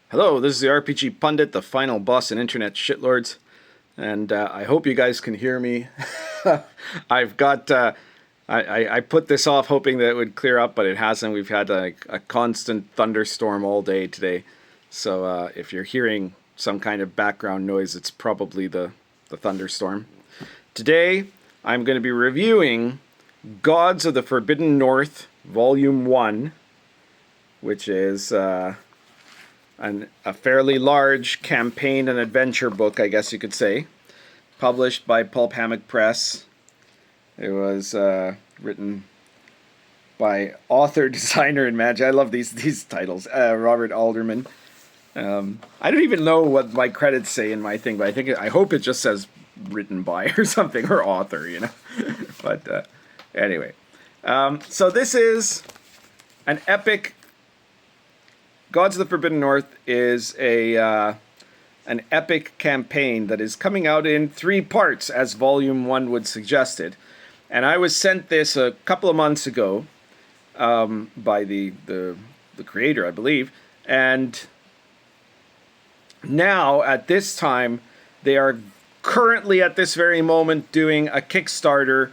Hello, this is the RPG Pundit, the final boss in Internet Shitlords, and I hope you guys can hear me. I've got, I put this off hoping that it would clear up, but it hasn't. We've had a constant thunderstorm all day today, so if you're hearing some kind of background noise, it's probably the thunderstorm. Today, I'm going to be reviewing Gods of the Forbidden North, Volume 1, which is a fairly large campaign and adventure book, I guess you could say, published by Pulp Hammock Press. It was written by author, designer, and manager. I love these titles. Robert Alderman. I don't even know what my credits say in my thing, but I hope it just says written by or something, or author, you know. But anyway, so this is an epic. Gods of the Forbidden North is an epic campaign that is coming out in 3 parts, as Volume 1 would suggest it. And I was sent this a couple of months ago by the creator, I believe. And now, at this time, they are currently, at this very moment, doing a Kickstarter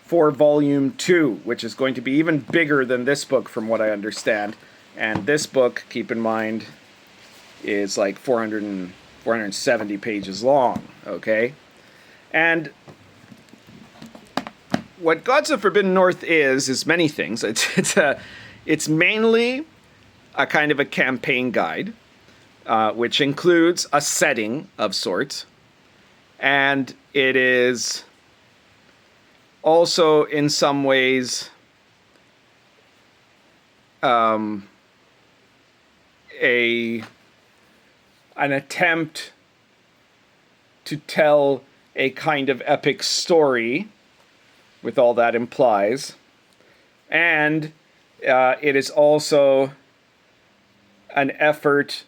for Volume 2, which is going to be even bigger than this book, from what I understand. And this book, keep in mind, is like 470 pages long, okay? And what Gods of Forbidden North is many things. It's mainly a kind of a campaign guide, which includes a setting of sorts. And it is also, in some ways, an attempt to tell a kind of epic story, with all that implies. And it is also an effort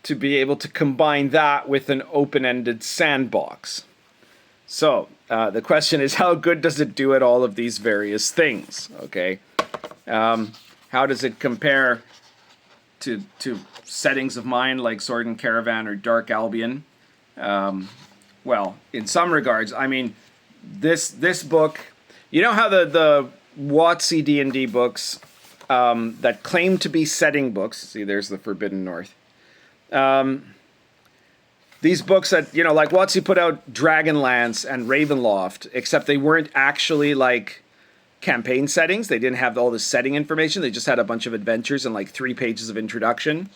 to be able to combine that with an open-ended sandbox. So the question is, how good does it do at all of these various things? Okay, how does it compare to settings of mine like Sword and Caravan or Dark Albion? Well, in some regards, I mean, this book, you know how the WotC D&D books that claim to be setting books, see, there's the Forbidden North. These books that, you know, like WotC put out Dragonlance and Ravenloft, except they weren't actually like campaign settings. They didn't have all the setting information. They just had a bunch of adventures and like 3 pages of introduction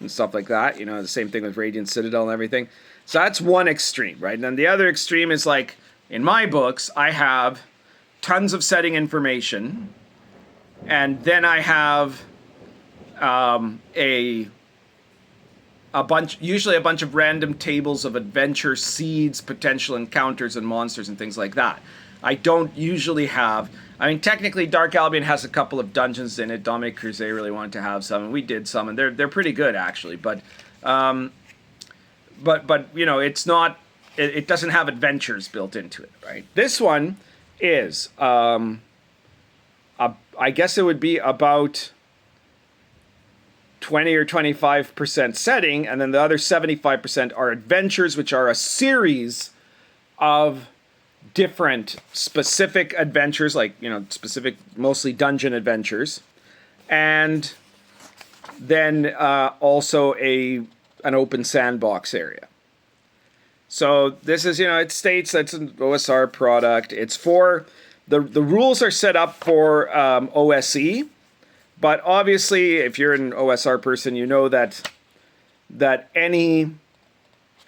and stuff like that. You know, the same thing with Radiant Citadel and everything. So that's one extreme, right? And then the other extreme is like, in my books, I have tons of setting information, and then I have usually a bunch of random tables of adventure seeds, potential encounters, and monsters and things like that. I don't usually have. I mean, technically, Dark Albion has a couple of dungeons in it. Dominic Crusade really wanted to have some, and we did some, and they're pretty good actually. But you know, it's not. It doesn't have adventures built into it, right? This one is, I guess it would be about 20 or 25% setting, and then the other 75% are adventures, which are a series of different specific adventures, like, you know, specific, mostly dungeon adventures, and then also an open sandbox area. So this is, you know, it states that's an OSR product. It's for the rules are set up for OSE, but obviously, if you're an OSR person, you know that any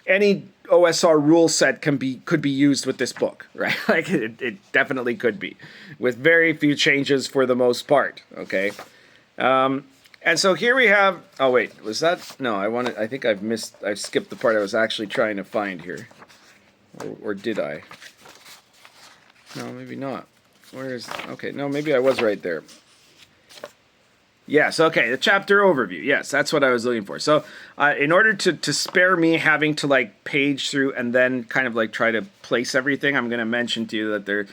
OSR rule set could be used with this book, right? Like it definitely could be, with very few changes for the most part. Okay, and so here we have. Oh wait, was that? No, I think I've skipped the part I was actually trying to find here, or did I? No, maybe not. Where is? Okay, no, maybe I was right there. Yes, okay, the chapter overview. Yes, that's what I was looking for. So in order to spare me having to like page through and then kind of like try to place everything, I'm going to mention to you that they're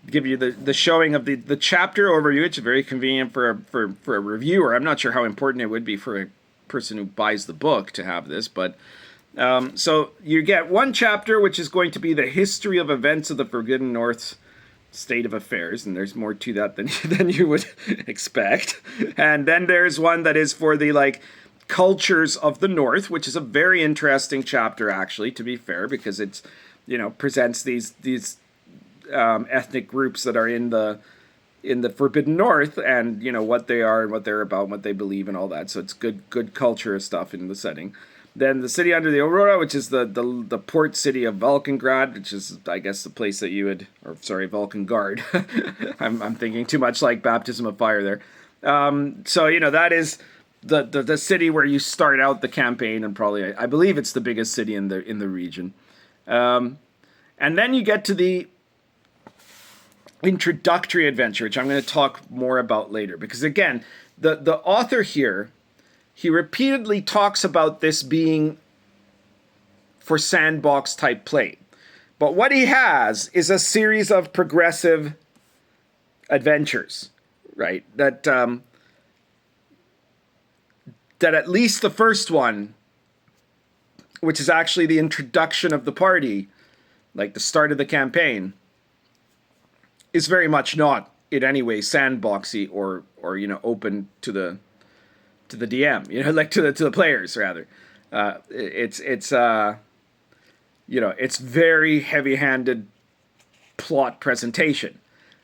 give you the showing of the chapter overview, which is very convenient for a reviewer. I'm not sure how important it would be for person who buys the book to have this, but so you get one chapter, which is going to be the history of events of the Forbidden North's state of affairs, and there's more to that than you would expect. And then there's one that is for the like cultures of the North, which is a very interesting chapter, actually, to be fair, because it's, you know, presents these ethnic groups that are in the Forbidden North, and you know what they are and what they're about, and what they believe, and all that. So it's good culture stuff in the setting. Then the city under the Aurora, which is the port city of Vulcangrad, which is, I guess, the place that you would, or sorry, Vulcangard. I'm thinking too much like Baptism of Fire there. So you know that is the city where you start out the campaign, and probably I believe it's the biggest city in the region. And then you get to the introductory adventure, which I'm going to talk more about later, because again, the author here, he repeatedly talks about this being for sandbox type play. But what he has is a series of progressive adventures, right? That at least the first one, which is actually the introduction of the party, like the start of the campaign, is very much not in any way sandboxy or you know, open to the DM, you know, like to the players rather. It's you know, it's very heavy-handed plot presentation.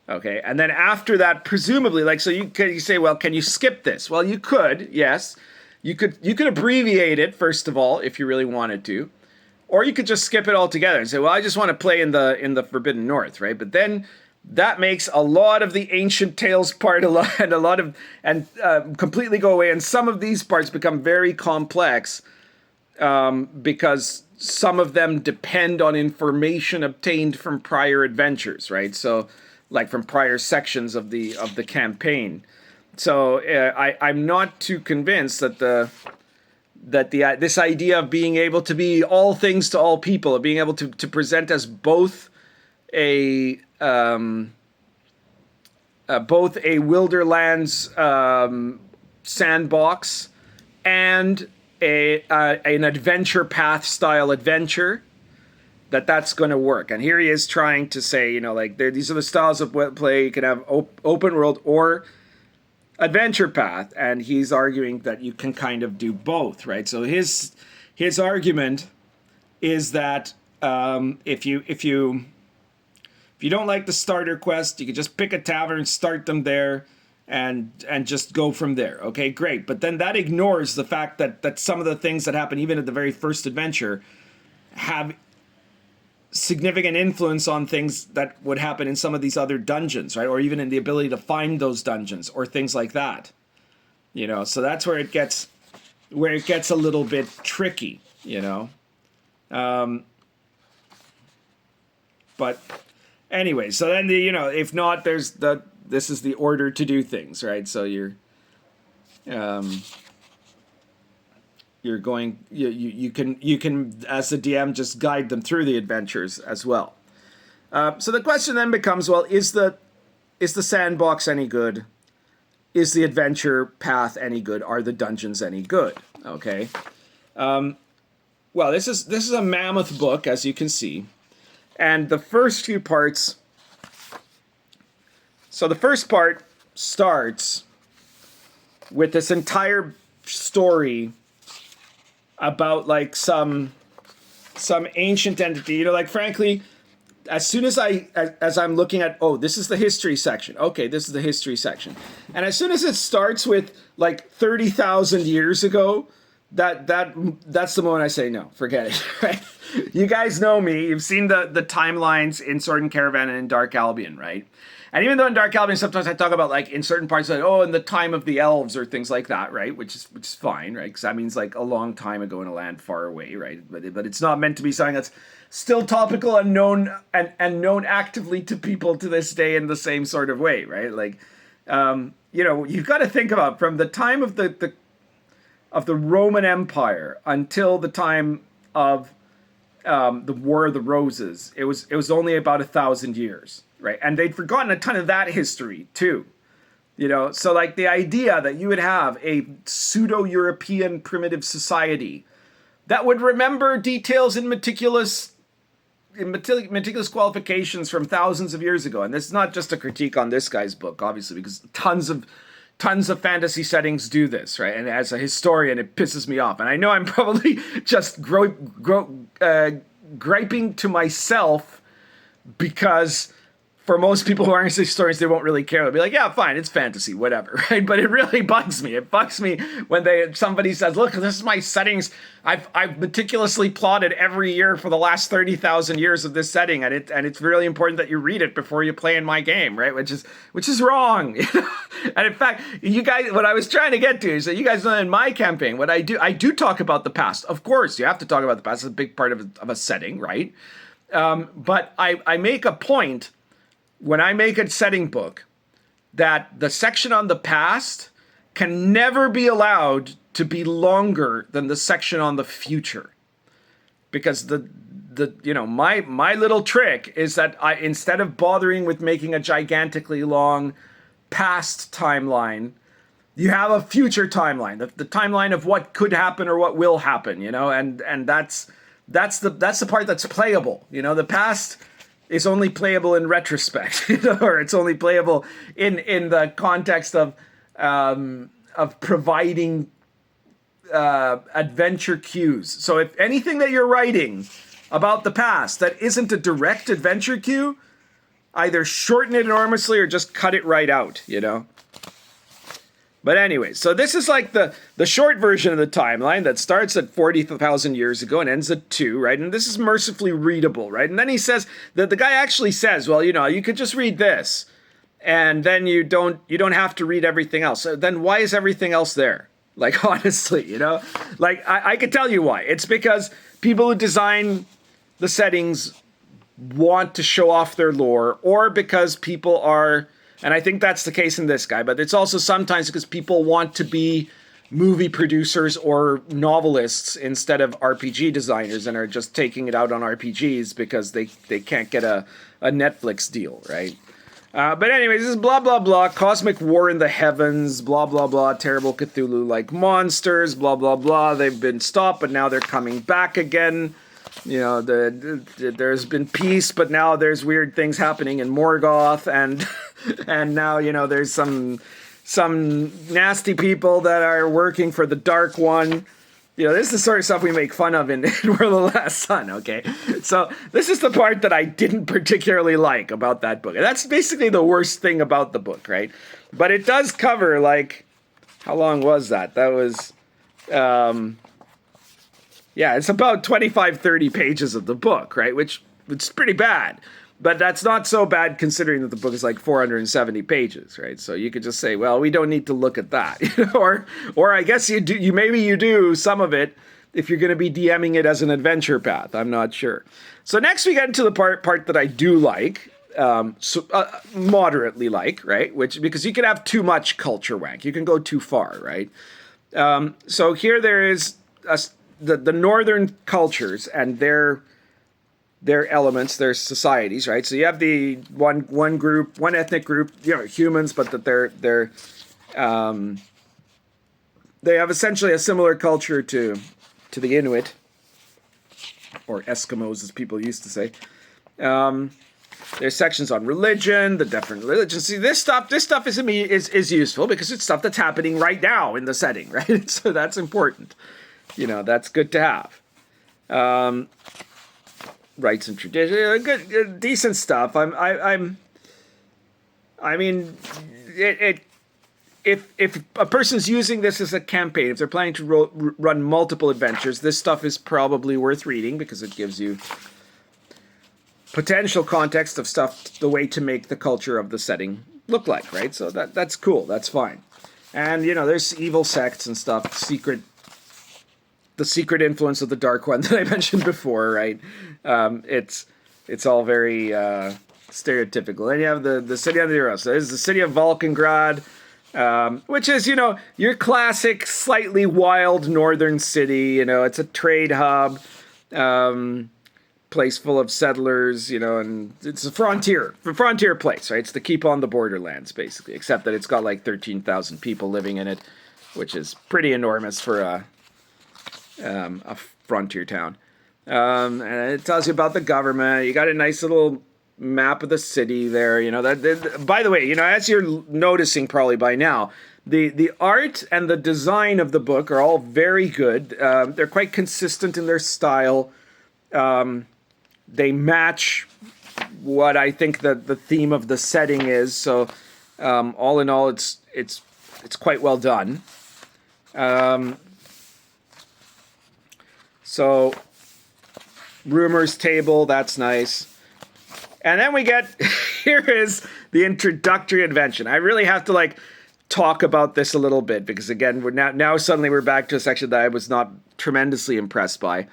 Okay, and then after that, presumably, like, so you say, well, can you skip this? Well, you could, yes. You could abbreviate it, first of all, if you really wanted to. Or you could just skip it altogether and say, well, I just want to play in the Forbidden North, right? But then that makes a lot of the ancient tales part completely go away, and some of these parts become very complex because some of them depend on information obtained from prior adventures, right? So, like from prior sections of the campaign. So I'm not too convinced that this idea of being able to be all things to all people, of being able to present as both a Wilderlands sandbox and an adventure path style adventure, that's going to work. And here he is trying to say, you know, like these are the styles of play. You can have open world or adventure path, and he's arguing that you can kind of do both, right? So his argument is that if you don't like the starter quest, you can just pick a tavern, start them there, and just go from there. Okay, great. But then that ignores the fact that some of the things that happen even at the very first adventure have significant influence on things that would happen in some of these other dungeons, right? Or even in the ability to find those dungeons or things like that. You know, so that's where it gets a little bit tricky, you know. But anyway, so then if not, there's this is the order to do things, right? So you can as the DM just guide them through the adventures as well. So the question then becomes, well, is the sandbox any good? Is the adventure path any good? Are the dungeons any good? Okay. Well, this is a mammoth book, as you can see, and the first few parts. So the first part starts with this entire story about like some ancient entity, you know, like frankly, as soon as I'm looking at, oh, this is the history section. Okay, this is the history section. And as soon as it starts with like 30,000 years ago, that's the moment I say, no, forget it, right? You guys know me. You've seen the timelines in Sword and Caravan and in Dark Albion, right? And even though in Dark Albion sometimes I talk about like in certain parts like, oh, in the time of the elves or things like that, right? Which is fine, right? Because that means like a long time ago in a land far away, right? But it's not meant to be something that's still topical and known and known actively to people to this day in the same sort of way, right? Like, you've got to think about from the time of the Roman Empire until the time of the War of the Roses. It was only about 1,000 years. Right, and they'd forgotten a ton of that history too. You know, so like the idea that you would have a pseudo-European primitive society that would remember details in meticulous qualifications from thousands of years ago. And this is not just a critique on this guy's book, obviously, because tons of fantasy settings do this, right? And as a historian, it pisses me off. And I know I'm probably just griping to myself, because for most people who aren't historians, they won't really care. They'll be like, yeah, fine, it's fantasy, whatever, right? But it really bugs me. It bugs me when somebody says, look, this is my settings. I've meticulously plotted every year for the last 30,000 years of this setting, and it's really important that you read it before you play in my game, right? Which is wrong. And in fact, you guys, what I was trying to get to is that you guys know in my campaign, what I do talk about the past. Of course, you have to talk about the past. It's a big part of a setting, right? But I make a point when I make a setting book that the section on the past can never be allowed to be longer than the section on the future, because my little trick is that instead of bothering with making a gigantically long past timeline, you have a future timeline, the timeline of what could happen or what will happen, and that's the part that's playable. The past is only playable in retrospect, or it's only playable in the context of providing adventure cues. So if anything that you're writing about the past that isn't a direct adventure cue, either shorten it enormously or just cut it right out, But anyway, so this is like the short version of the timeline that starts at 40,000 years ago and ends at 2, right? And this is mercifully readable, right? And then he says that the guy actually says, well, you could just read this, and then you don't have to read everything else. So then why is everything else there? Like, honestly, like I could tell you why. It's because people who design the settings want to show off their lore, or because people are. And I think that's the case in this guy, but it's also sometimes because people want to be movie producers or novelists instead of RPG designers, and are just taking it out on RPGs because they can't get a Netflix deal, right? But anyways, this is blah, blah, blah, cosmic war in the heavens, blah, blah, blah, terrible Cthulhu-like monsters, blah, blah, blah. They've been stopped, but now they're coming back again. There's been peace, but now there's weird things happening in Morgoth, and now there's some nasty people that are working for the Dark One. This is the sort of stuff we make fun of in World of the Last Sun. Okay, so this is the part that I didn't particularly like about that book, and that's basically the worst thing about the book, right? But it does cover, like, how long was that? That was. Yeah, it's about 25, 30 pages of the book, right? Which it's pretty bad. But that's not so bad considering that the book is like 470 pages, right? So you could just say, well, we don't need to look at that. Or I guess you do. Maybe you do some of it if you're going to be DMing it as an adventure path. I'm not sure. So next we get into the part that I do like, moderately like, right? Because you can have too much culture wank. You can go too far, right? So here there is the northern cultures and their elements, their societies, right? So you have the one group, one ethnic group, humans, but that they have essentially a similar culture to the Inuit, or Eskimos, as people used to say. There's sections on religion, the different religions. See, this stuff is useful because it's stuff that's happening right now in the setting, right? So that's important. That's good to have. Rights and tradition, good, decent stuff. If a person's using this as a campaign, if they're planning to run multiple adventures, this stuff is probably worth reading because it gives you potential context of stuff, the way to make the culture of the setting look like, right? So that's cool. That's fine. And there's evil sects and stuff, the secret influence of the Dark One that I mentioned before, right? It's all very stereotypical. Then you have the city on the Earth. So this is the city of Valkengrad, which is, your classic, slightly wild northern city. It's a trade hub. place full of settlers, you know, and it's a frontier place, right? It's the keep on the borderlands, basically, except that it's got like 13,000 people living in it, which is pretty enormous for a frontier town. And it tells you about the government. You got a nice little map of the city there, you know. By the way, you know, as you're noticing probably by now, the art and the design of the book are all very good. They're quite consistent in their style. They match what I think the theme of the setting is. So, all in all, it's quite well done. So, rumors table, that's nice. And then we get, here is the Introductory Invention. I really have to like talk about this a little bit because again, we're now suddenly we're back to a section that I was not tremendously impressed by.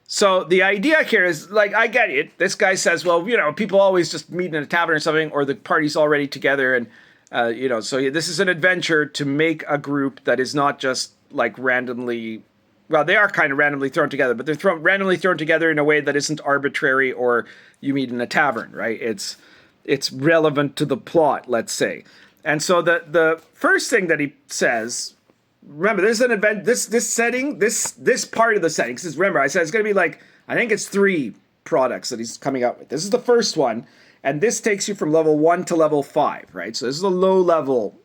So the idea here is, like, I get it. This guy says, well, you know, people always just meet in a tavern or something, or the party's already together. And, you know, so this is an adventure to make a group that is not just like randomly, well, they are kind of randomly thrown together, but they're randomly thrown together in a way that isn't arbitrary or you meet in a tavern, right? It's relevant to the plot, let's say. And so the first thing that he says, remember, there's an event, this setting, this part of the setting, because remember, I said it's going to be like, I think it's 3 products that he's coming out with. This is the first one, and this takes you from level 1 to level 5, right? So this is a low level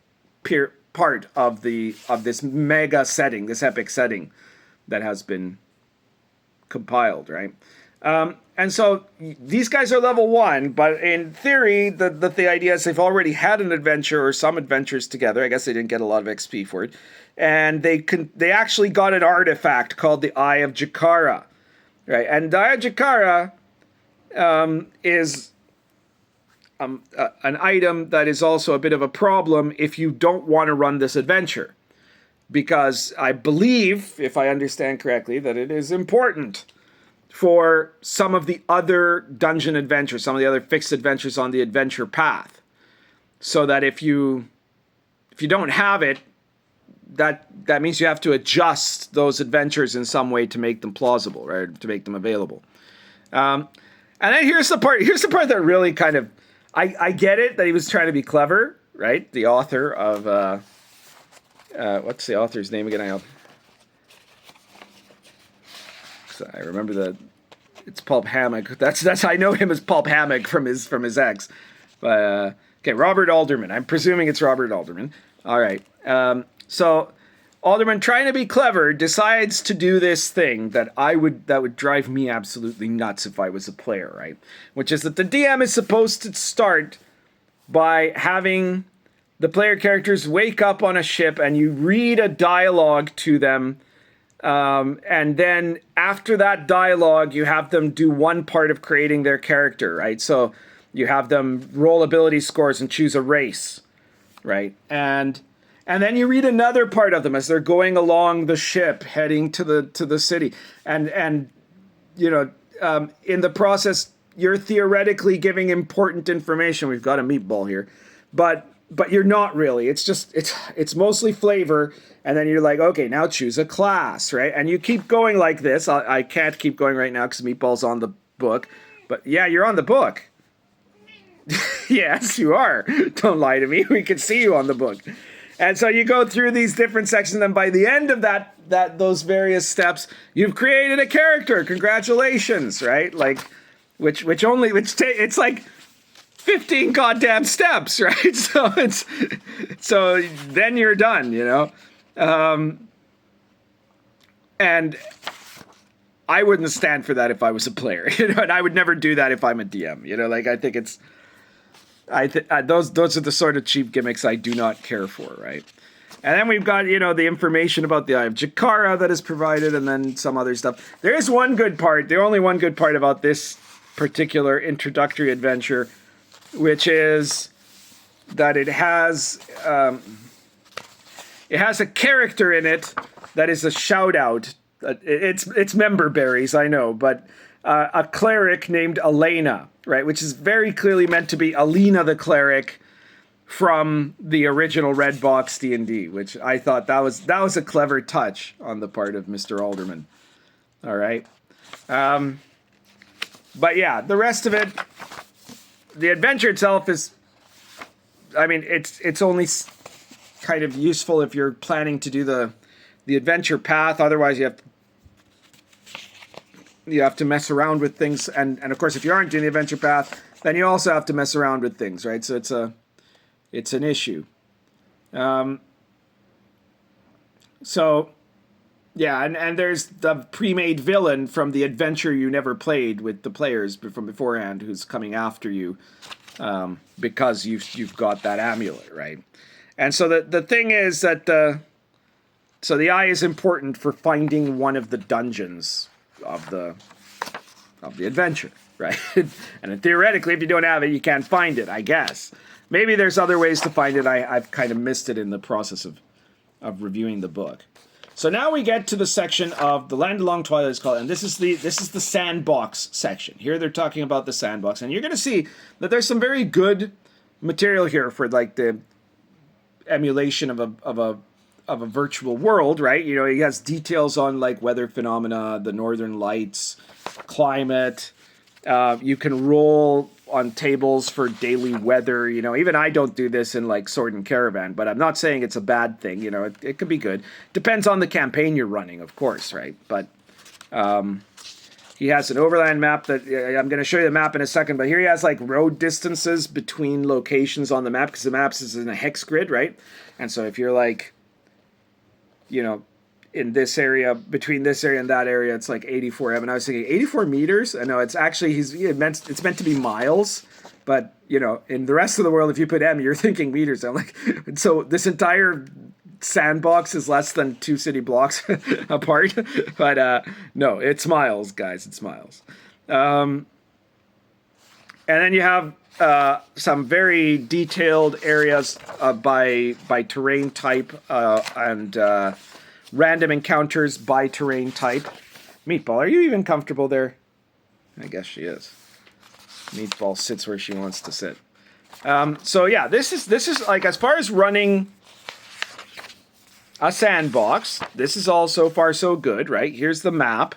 part of this mega setting, this epic setting that has been compiled, right? And so these guys are level 1, but in theory, the idea is they've already had an adventure or some adventures together. I guess they didn't get a lot of XP for it. And they actually got an artifact called the Eye of Jakara, right? And the Eye of Jakara is an item that is also a bit of a problem if you don't want to run this adventure. Because I believe, if I understand correctly, that it is important for some of the other dungeon adventures, some of the other fixed adventures on the adventure path. So that if you don't have it, that means you have to adjust those adventures in some way to make them plausible, right? To make them available. And then here's the part that really kind of, I get it that he was trying to be clever, right? The author of, what's the author's name again? I remember it's Pulp Hammock. That's I know him as Pulp Hammock from his ex. But okay, Robert Alderman. I'm presuming it's Robert Alderman. All right. So Alderman, trying to be clever, decides to do this thing that would drive me absolutely nuts if I was a player, right? Which is that the DM is supposed to start by having the player characters wake up on a ship and you read a dialogue to them. And then after that dialogue, you have them do one part of creating their character, right? So you have them roll ability scores and choose a race, right? And then you read another part of them as they're going along the ship, heading to the city. And you know, in the process, you're theoretically giving important information. We've got a meatball here, but you're not really. It's just it's mostly flavor. And then you're like, okay, now choose a class, right? And you keep going like this. I can't keep going right now because Meatball's on the book. But yeah, you're on the book. Yes, you are. Don't lie to me. We can see you on the book. And so you go through these different sections, and by the end of those various steps, you've created a character. Congratulations, right? Like, it's like 15 goddamn steps, right? So then you're done, you know. And I wouldn't stand for that if I was a player, you know, and I would never do that if I'm a DM, you know, like I think those are the sort of cheap gimmicks I do not care for, right? And then we've got, you know, the information about the Eye of Jakara that is provided, and then some other stuff. There is one good part, the only one good part about this particular introductory adventure, which is that it has a character in it that is a shout out. It's member berries, I know, but a cleric named Elena, right, which is very clearly meant to be Elena the cleric from the original Red Box D&D, which I thought that was a clever touch on the part of Mr. Alderman. All right. But yeah, the rest of it, the adventure itself is, I mean, it's only kind of useful if you're planning to do the adventure path. Otherwise, you have to mess around with things, and of course, if you aren't doing the adventure path, then you also have to mess around with things, right? So it's an issue. So yeah, and there's the pre-made villain from the adventure you never played with the players from beforehand, who's coming after you because you've got that amulet, right? And so the thing is that so the eye is important for finding one of the dungeons of the adventure, right? And theoretically, if you don't have it, you can't find it, I guess. Maybe there's other ways to find it. I've kind of missed it in the process of reviewing the book. So now we get to the section of the Land Along Twilight is called, and this is the Sandbox section. Here they're talking about the Sandbox, and you're going to see that there's some very good material here for like the emulation of a virtual world, right? You know, he has details on like weather phenomena, the northern lights, climate. You can roll on tables for daily weather. You know, even I don't do this in like Sword and Caravan, but I'm not saying it's a bad thing. You know, it could be good. Depends on the campaign you're running, of course, right? But he has an overland map that I'm going to show you the map in a second, but here he has like road distances between locations on the map, because the maps is in a hex grid, right? And so if you're like, you know, in this area, between this area and that area, it's like 84 M. And I was thinking 84 meters. I know it's actually, it's meant to be miles, but you know, in the rest of the world, if you put M, you're thinking meters. I'm like, so this entire sandbox is less than 2 city blocks apart. But no, it's miles, guys. It's miles. And then you have some very detailed areas by terrain type and random encounters by terrain type. Meatball, are you even comfortable there? I guess she is. Meatball sits where she wants to sit. So yeah, this is like, as far as running a sandbox, this is all so far so good, right? Here's the map.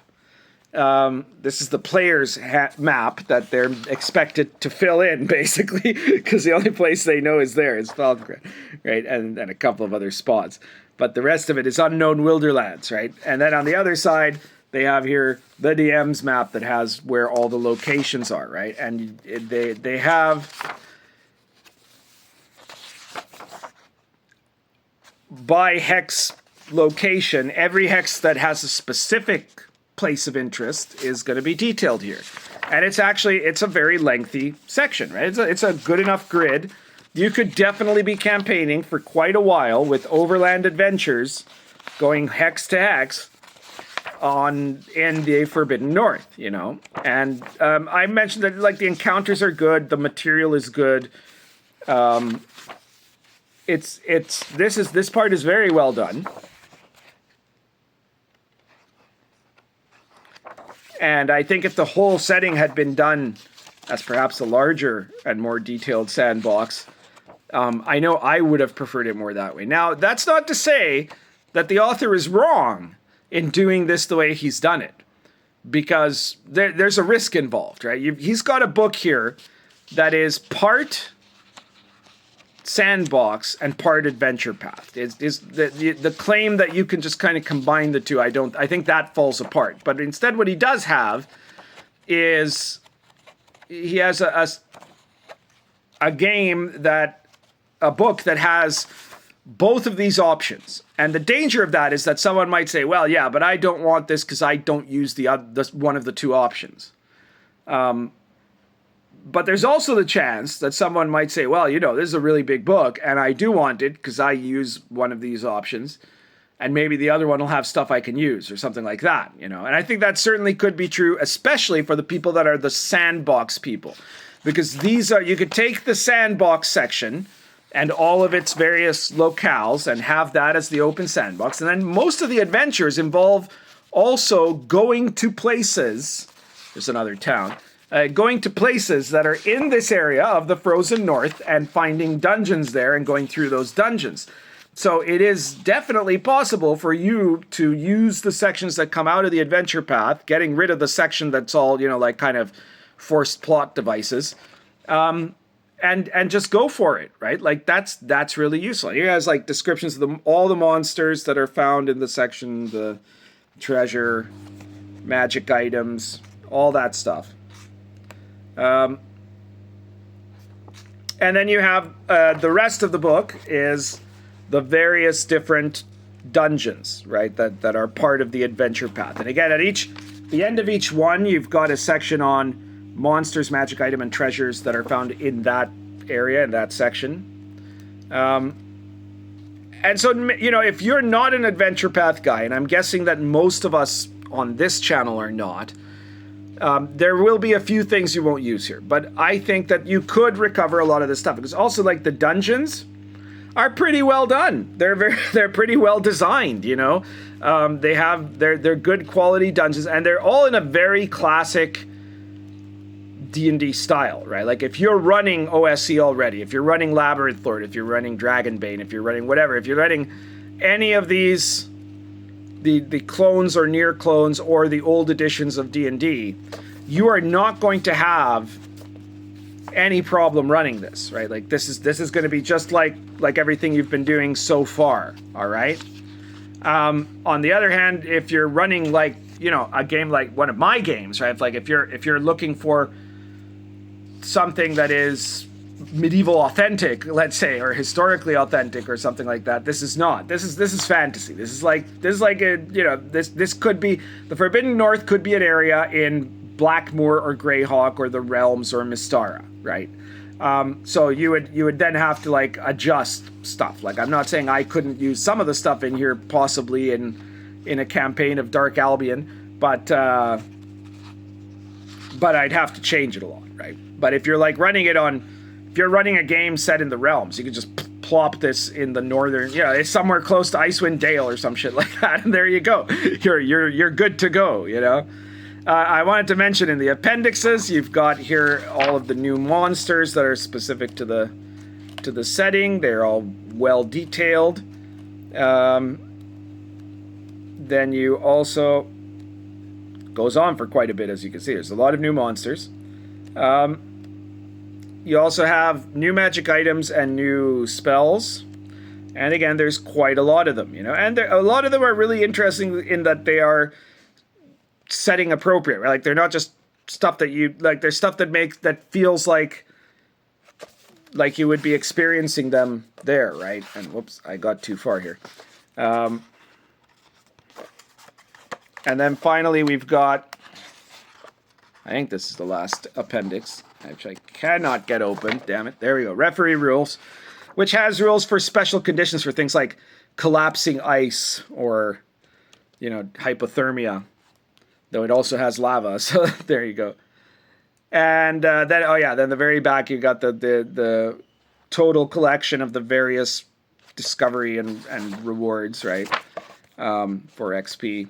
This is the player's map that they're expected to fill in, basically, because the only place they know is there is Falcon, right? And a couple of other spots. But the rest of it is unknown Wilderlands, right? And then on the other side, they have here the DM's map that has where all the locations are, right? And they have, by hex location, every hex that has a specific place of interest is going to be detailed here. And it's a very lengthy section, right? It's a good enough grid. You could definitely be campaigning for quite a while with overland adventures going hex to hex in the Forbidden North, you know. And I mentioned that like the encounters are good, the material is good. This part is very well done. And I think if the whole setting had been done as perhaps a larger and more detailed sandbox, I know I would have preferred it more that way. Now, that's not to say that the author is wrong in doing this the way he's done it, because there's a risk involved, right? He's got a book here that is part sandbox and part adventure path. Is the claim that you can just kind of combine the two? I think that falls apart. But instead, what he does have is he has a game a book that has both of these options. And the danger of that is that someone might say, well, yeah, but I don't want this because I don't use the one of the two options. But there's also the chance that someone might say, well, you know, this is a really big book and I do want it because I use one of these options, and maybe the other one will have stuff I can use or something like that, you know. And I think that certainly could be true, especially for the people that are the sandbox people, because you could take the sandbox section and all of its various locales and have that as the open sandbox. And then most of the adventures involve also going to places. There's another town. Going to places that are in this area of the Frozen North and finding dungeons there and going through those dungeons. So it is definitely possible for you to use the sections that come out of the adventure path, getting rid of the section that's all, you know, like kind of forced plot devices, and just go for it, right? Like that's really useful. It has like descriptions of all the monsters that are found in the section, the treasure, magic items, all that stuff. And then you have the rest of the book is the various different dungeons, right, that are part of the adventure path. And again, at the end of each one, you've got a section on monsters, magic item, and treasures that are found in that area, in that section. And so, you know, if you're not an adventure path guy, and I'm guessing that most of us on this channel are not, there will be a few things you won't use here. But I think that you could recover a lot of this stuff, because also, like, the dungeons are pretty well done. They're pretty well designed, you know. They're good quality dungeons, and they're all in a very classic D&D style, right? Like, if you're running OSC already, if you're running Labyrinth Lord, if you're running Dragonbane, if you're running whatever, if you're running any of these, the clones or near clones or the old editions of D&D, you are not going to have any problem running this, right? Like, this is going to be just like everything you've been doing so far, all right? On the other hand, if you're running, like, you know, a game like one of my games, right? Like, if you're looking for something that is medieval authentic, let's say, or historically authentic or something like that, this is not. This is fantasy. This is like a, you know, this could be, the Forbidden North could be an area in Blackmoor or Greyhawk or the Realms or Mystara, right? So you would then have to, like, adjust stuff. Like, I'm not saying I couldn't use some of the stuff in here possibly in a campaign of Dark Albion, but I'd have to change it a lot, right? But if you're, like, if you're running a game set in the Realms, you can just plop this in the northern, it's somewhere close to Icewind Dale or some shit like that, and there you go. You're good to go, you know? I wanted to mention in the appendixes, you've got here all of the new monsters that are specific to the setting. They're all well detailed. Then you also, goes on for quite a bit, as you can see. There's a lot of new monsters. You also have new magic items and new spells. And again, there's quite a lot of them, you know. And a lot of them are really interesting in that they are setting appropriate, right? Like, they're not just stuff that you, like, there's stuff that feels like you would be experiencing them there, right? And whoops, I got too far here. And then finally we've got, I think this is the last appendix, which I cannot get open, damn it. There we go. Referee rules, which has rules for special conditions for things like collapsing ice or, you know, hypothermia, though it also has lava, so there you go. And then the very back, you got the total collection of the various discovery and rewards, right, for XP.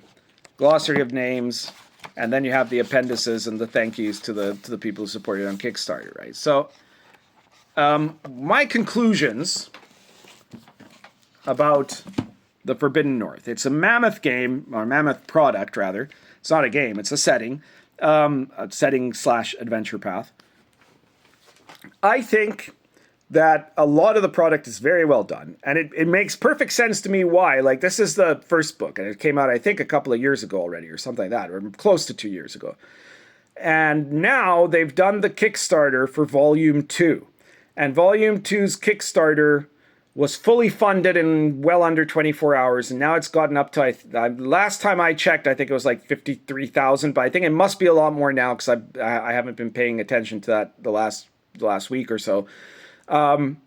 Glossary of names, and then you have the appendices and the thank yous to the people who supported on Kickstarter, right? So, my conclusions about the Forbidden North. It's a mammoth game, or mammoth product, rather. It's not a game, it's a setting. A setting/adventure path. I think that a lot of the product is very well done, and it makes perfect sense to me why. Like, this is the first book, and it came out, I think, a couple of years ago already, or something like that, or close to 2 years ago. And now they've done the Kickstarter for Volume 2. And Volume 2's Kickstarter was fully funded in well under 24 hours, and now it's gotten up to, last time I checked, I think it was like 53,000, but I think it must be a lot more now, because I haven't been paying attention to that the last week or so. And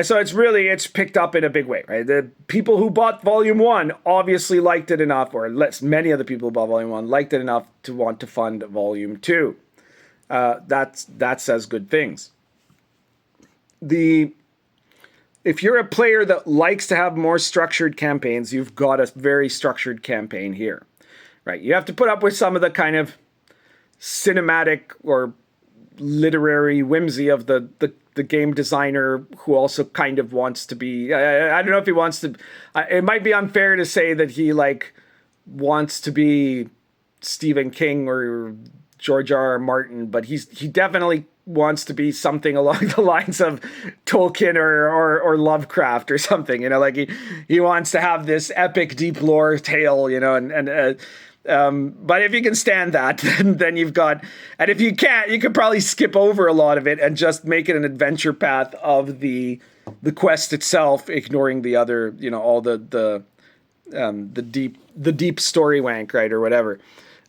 so it's picked up in a big way, right? The people who bought Volume 1 obviously liked it enough, or many of the people who bought Volume 1 liked it enough to want to fund Volume 2. That says good things. If you're a player that likes to have more structured campaigns, you've got a very structured campaign here, right? You have to put up with some of the kind of cinematic or literary whimsy of the the game designer who also kind of wants to be, I don't know if he wants to, it might be unfair to say that he like wants to be Stephen King or George R.R. Martin, but he definitely wants to be something along the lines of Tolkien or Lovecraft or something, you know, like he wants to have this epic deep lore tale, you know, but if you can stand that, then you've got, and if you can't, you could probably skip over a lot of it and just make it an adventure path of the quest itself, ignoring the other, you know, all the deep story wank, right, or whatever.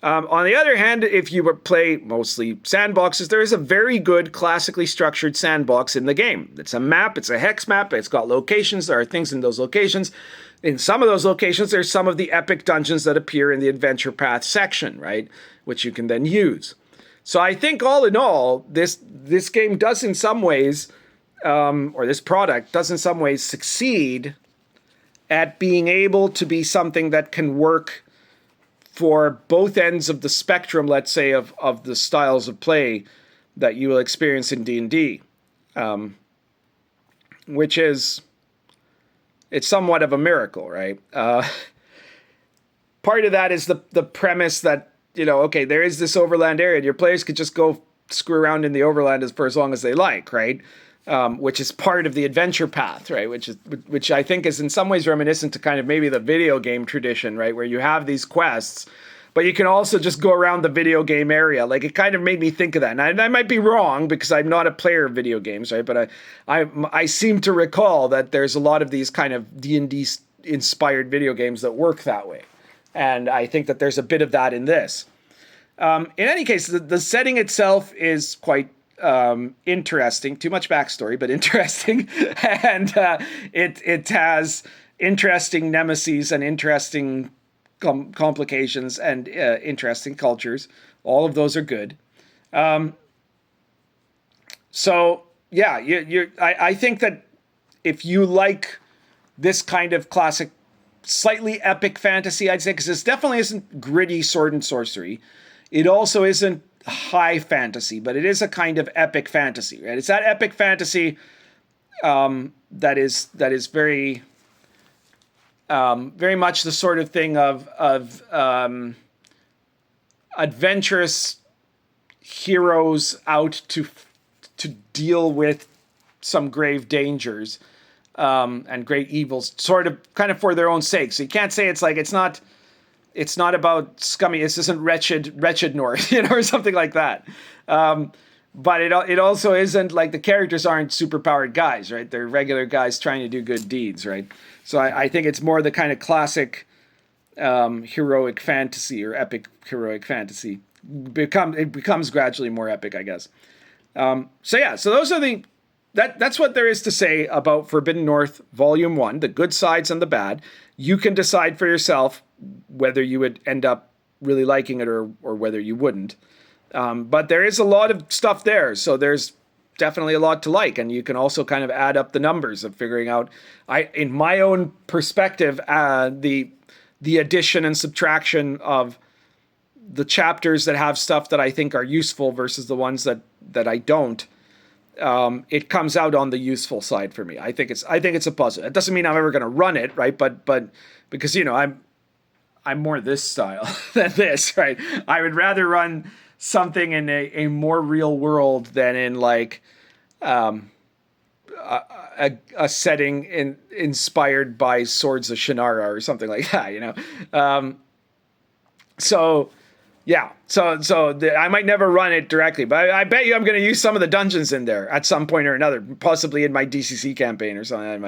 On the other hand, if you play mostly sandboxes, there is a very good classically structured sandbox in the game. It's a map, it's a hex map, it's got locations, there are things in those locations. In some of those locations, there's some of the epic dungeons that appear in the adventure path section, right, which you can then use. So I think all in all, this game does in some ways, or this product does in some ways succeed at being able to be something that can work for both ends of the spectrum, let's say, of the styles of play that you will experience in D&D, which is, it's somewhat of a miracle, right? Part of that is the premise that, you know, okay, there is this overland area, and your players could just go screw around in the overland for as long as they like, right? Which is part of the adventure path, right? Which I think is in some ways reminiscent to kind of maybe the video game tradition, right? Where you have these quests, but you can also just go around the video game area. Like, it kind of made me think of that. And I might be wrong because I'm not a player of video games, right? But I seem to recall that there's a lot of these kind of D&D inspired video games that work that way. And I think that there's a bit of that in this. In any case, the setting itself is quite interesting. Too much backstory, but interesting. And it has interesting nemesis and interesting complications and interesting cultures. All of those are good. So yeah, I think that if you like this kind of classic, slightly epic fantasy, I'd say, because this definitely isn't gritty sword and sorcery. It also isn't high fantasy, but it is a kind of epic fantasy, right? It's that epic fantasy that is very very much the sort of thing of adventurous heroes out to deal with some grave dangers and great evils, sort of kind of for their own sake. So you can't say it's like, it's not about scummy. This isn't wretched North, you know, or something like that. But it also isn't like, the characters aren't superpowered guys, right? They're regular guys trying to do good deeds, right? So I think it's more the kind of classic heroic fantasy or epic heroic fantasy. It becomes gradually more epic, I guess. So those are that's what there is to say about Forbidden North Volume 1, the good sides and the bad. You can decide for yourself whether you would end up really liking it or whether you wouldn't. But there is a lot of stuff there, so there's definitely a lot to like, and you can also kind of add up the numbers of figuring out, in my own perspective, the addition and subtraction of the chapters that have stuff that I think are useful versus the ones that I don't. It comes out on the useful side for me. I think it's a puzzle. It doesn't mean I'm ever going to run it, right? But because, you know, I'm more this style than this, right? I would rather run something in a more real world than in like a setting inspired by Swords of Shannara or something like that, you know. So I might never run it directly, but I bet you I'm going to use some of the dungeons in there at some point or another, possibly in my DCC campaign or something,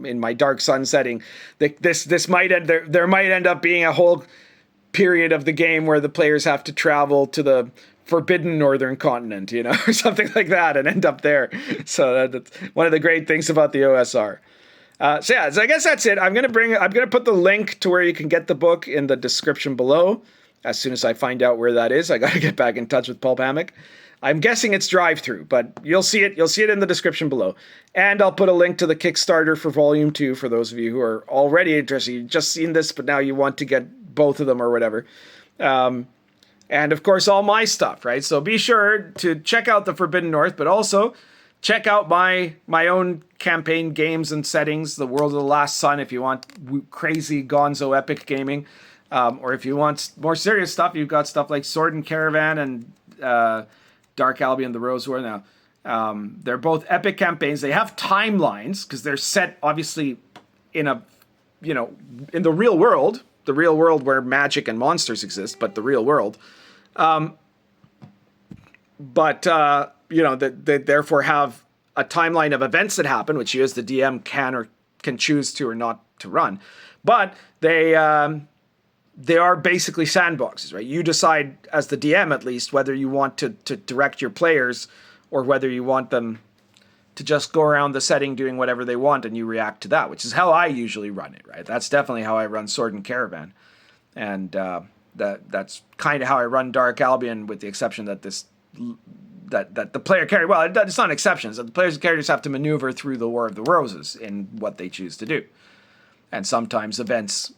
in my Dark Sun setting. This might there might end up being a whole period of the game where the players have to travel to the forbidden northern continent, you know, or something like that, and end up there. So that's one of the great things about the OSR. So I guess that's it. I'm gonna put the link to where you can get the book in the description below. As soon as I find out where that is, I got to get back in touch with Pulp Hammock. I'm guessing it's drive-through, but you'll see it. You'll see it in the description below. And I'll put a link to the Kickstarter for Volume 2 for those of you who are already interested. You've just seen this, but now you want to get both of them or whatever. And, of course, all my stuff, right? So be sure to check out the Forbidden North, but also check out my own campaign games and settings, The World of the Last Sun, if you want crazy Gonzo epic gaming. Or if you want more serious stuff, you've got stuff like Sword and Caravan and Dark Albion, The Rose War. Now, they're both epic campaigns. They have timelines because they're set, obviously, in in the real world where magic and monsters exist, but the real world. They therefore have a timeline of events that happen, which you as the DM can choose to or not to run. But they are basically sandboxes, right? You decide as the DM, at least, whether you want to direct your players or whether you want them to just go around the setting doing whatever they want and you react to that, which is how I usually run it, right? That's definitely how I run Sword and Caravan. And that's kind of how I run Dark Albion, with the exception that that the player character, well, it's not an exception, it's that the players and characters have to maneuver through the War of the Roses in what they choose to do. And sometimes events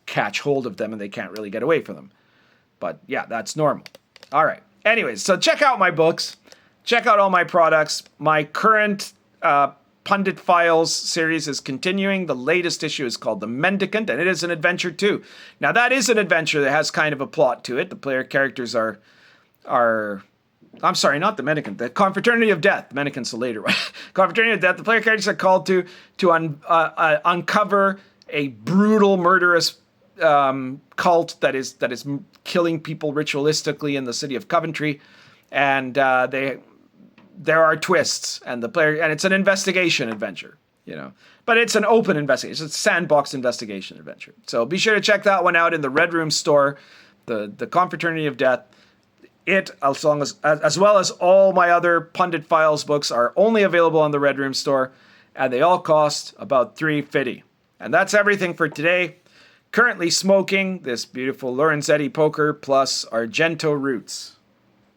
catch hold of them and they can't really get away from them. But yeah, that's normal. All right. Anyways, so check out my books. Check out all my products. My current Pundit Files series is continuing. The latest issue is called The Mendicant, and it is an adventure too. Now, that is an adventure that has kind of a plot to it. The player characters are I'm sorry, not the Mendicant, the Confraternity of Death. The Mendicant's the later one. Confraternity of Death. The player characters are called to uncover a brutal, murderous cult that is killing people ritualistically in the city of Coventry, and there are twists, and it's an investigation adventure, but it's an open investigation. It's a sandbox investigation adventure. So be sure to check that one out in the Red Room store, the Confraternity of Death. It, as well as all my other Pundit Files books, are only available on the Red Room store, and they all cost about $3.50. And that's everything for today. Currently smoking this beautiful Lorenzetti poker plus Argento Roots.